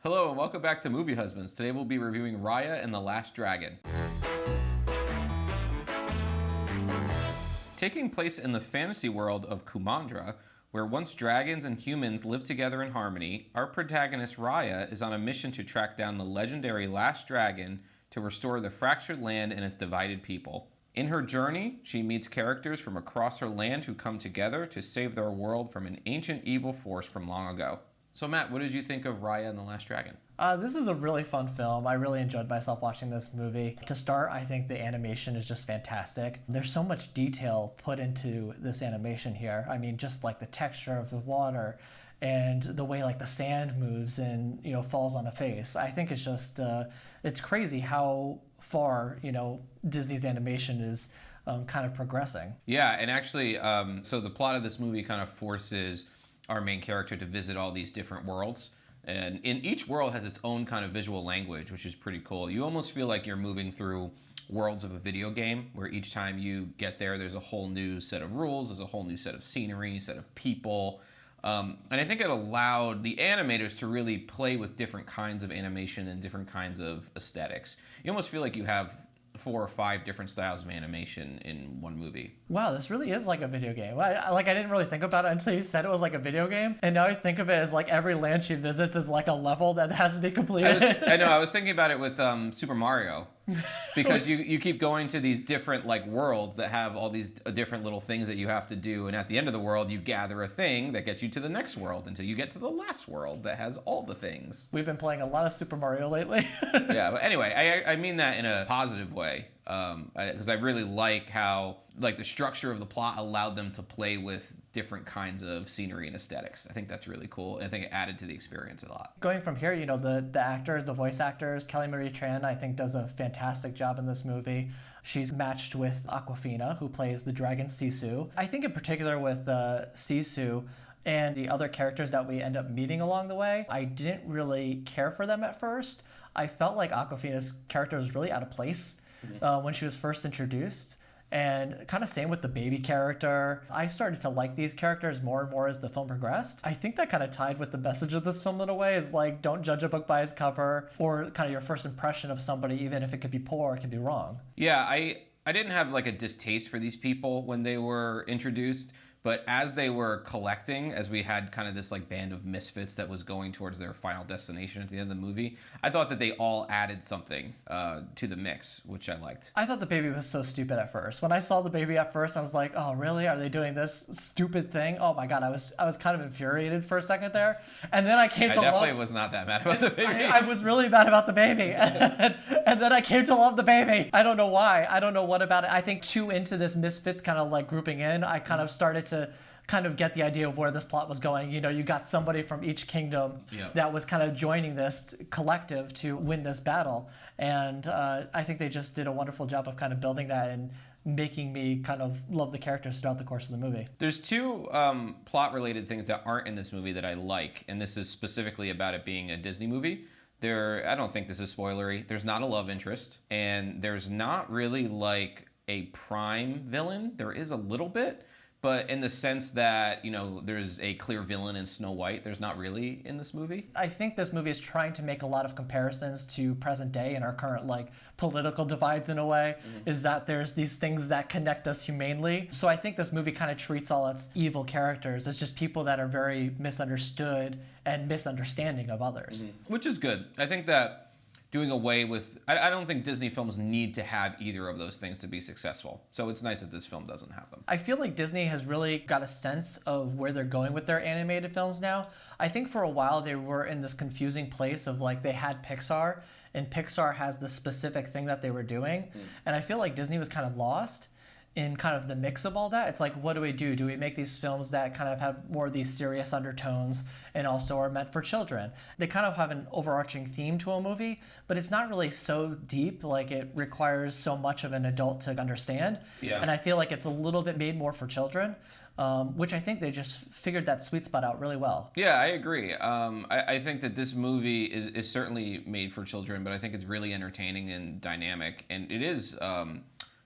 Hello and welcome back to Movie Husbands. Today we'll be reviewing Raya and the Last Dragon. Taking place in the fantasy world of Kumandra, where once dragons and humans live together in harmony, our protagonist Raya is on a mission to track down the legendary Last Dragon to restore the fractured land and its divided people. In her journey, she meets characters from across her land who come together to save their world from an ancient evil force from long ago. So Matt, what did you think of Raya and the Last Dragon? This is a really fun film. I really enjoyed myself watching this movie. To start, I think the animation is just fantastic. There's so much detail put into this animation here. I mean, just like the texture of the water and the way like the sand moves and, falls on a face. I think it's just, it's crazy how far, Disney's animation is kind of progressing. Yeah, and actually, so the plot of this movie kind of forces our main character to visit all these different worlds. And in each world has its own kind of visual language, which is pretty cool. You almost feel like you're moving through worlds of a video game, where each time you get there, there's a whole new set of rules, there's a whole new set of scenery, set of people. And I think it allowed the animators to really play with different kinds of animation and different kinds of aesthetics. You almost feel like you have 4 or 5 different styles of animation in one movie. Wow, this really is like a video game. I didn't really think about it until you said it was like a video game, and now I think of it as like every land she visits is like a level that has to be completed. I was thinking about it with Super Mario, because you keep going to these different like worlds that have all these different little things that you have to do, and at the end of the world you gather a thing that gets you to the next world until you get to the last world that has all the things. We've been playing a lot of Super Mario lately. Yeah, but anyway, I mean that in a positive way, because I really like how like the structure of the plot allowed them to play with different kinds of scenery and aesthetics. I think that's really cool, and I think it added to the experience a lot. Going from here, the actors, the voice actors, Kelly Marie Tran, I think does a fantastic job in this movie. She's matched with Awkwafina, who plays the dragon Sisu. I think in particular with Sisu and the other characters that we end up meeting along the way, I didn't really care for them at first. I felt like Awkwafina's character was really out of place when she was first introduced. And kind of same with the baby character. I started to like these characters more and more as the film progressed. I think that kind of tied with the message of this film in a way, is like, don't judge a book by its cover, or kind of your first impression of somebody, even if it could be poor, it could be wrong. Yeah, I didn't have like a distaste for these people when they were introduced, but as they were collecting, as we had kind of this like band of misfits that was going towards their final destination at the end of the movie, I thought that they all added something to the mix, which I liked. I thought the baby was so stupid at first. When I saw the baby at first, I was like, oh, really? Are they doing this stupid thing? Oh my God, I was kind of infuriated for a second there. And then I came to love... I definitely was not that mad about the baby. I was really mad about the baby. And then I came to love the baby. I don't know why. I don't know what about it. I think too into this misfits kind of like grouping in, I kind of started to kind of get the idea of where this plot was going. You got somebody from each kingdom that was kind of joining this collective to win this battle. And I think they just did a wonderful job of kind of building that and making me kind of love the characters throughout the course of the movie. There's 2 plot-related things that aren't in this movie that I like, and this is specifically about it being a Disney movie. I don't think this is spoilery. There's not a love interest, and there's not really like a prime villain. There is a little bit, but in the sense that, there's a clear villain in Snow White, there's not really in this movie. I think this movie is trying to make a lot of comparisons to present day and our current like political divides in a way, is that there's these things that connect us humanely. So I think this movie kind of treats all its evil characters as just people that are very misunderstood and misunderstanding of others. Which is good. I think that doing away with... I don't think Disney films need to have either of those things to be successful. So it's nice that this film doesn't have them. I feel like Disney has really got a sense of where they're going with their animated films now. I think for a while they were in this confusing place of like they had Pixar, and Pixar has the specific thing that they were doing. And I feel like Disney was kind of lost in kind of the mix of all that. It's like, what do we do? Do we make these films that kind of have more of these serious undertones and also are meant for children? They kind of have an overarching theme to a movie, but it's not really so deep, like it requires so much of an adult to understand. Yeah. And I feel like it's a little bit made more for children, which I think they just figured that sweet spot out really well. Yeah, I agree. I think that this movie is certainly made for children, but I think it's really entertaining and dynamic, and it is...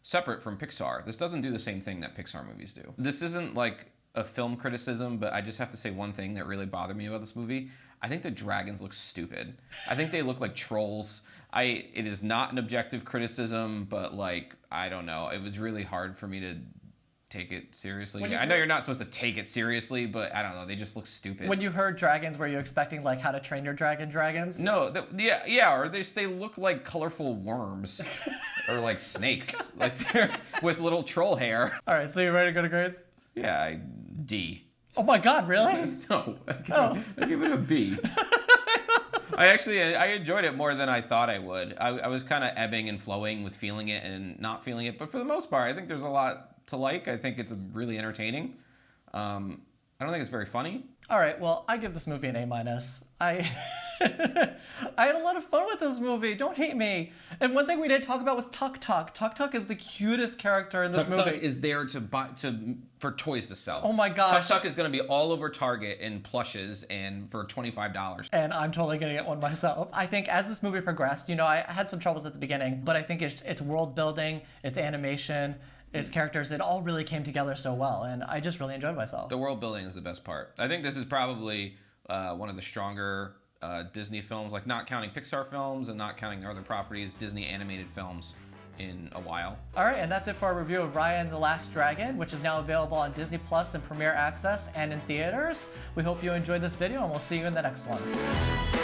separate from Pixar. This doesn't do the same thing that Pixar movies do. This isn't like a film criticism, but I just have to say one thing that really bothered me about this movie. I think the dragons look stupid. I think they look like trolls. It is not an objective criticism, but like, I don't know. It was really hard for me to take it seriously. I know you're not supposed to take it seriously, but I don't know. They just look stupid. When you heard dragons, were you expecting like How to Train Your Dragon dragons? No, yeah, or they look like colorful worms, or like snakes, like they're with little troll hair. All right, so you ready to go to grades? Yeah, D. Oh my God, really? No, I give it a B. I enjoyed it more than I thought I would. I was kind of ebbing and flowing with feeling it and not feeling it, but for the most part, I think there's a lot to like. I think it's really entertaining. I don't think it's very funny. All right, well, I give this movie an A-. I had a lot of fun with this movie. Don't hate me. And one thing we didn't talk about was Tuk Tuk. Tuk Tuk is the cutest character in this movie. Tuk Tuk is there for toys to sell. Oh my gosh. Tuk Tuk is going to be all over Target in plushes and for $25. And I'm totally going to get one myself. I think as this movie progressed, I had some troubles at the beginning, but I think it's world building, it's animation, its characters, it all really came together so well, and I just really enjoyed myself. The world building is the best part. I think this is probably one of the stronger Disney films, like not counting Pixar films and not counting their other properties, Disney animated films in a while. All right, and that's it for our review of Raya and the Last Dragon, which is now available on Disney Plus and Premier Access and in theaters. We hope you enjoyed this video, and we'll see you in the next one.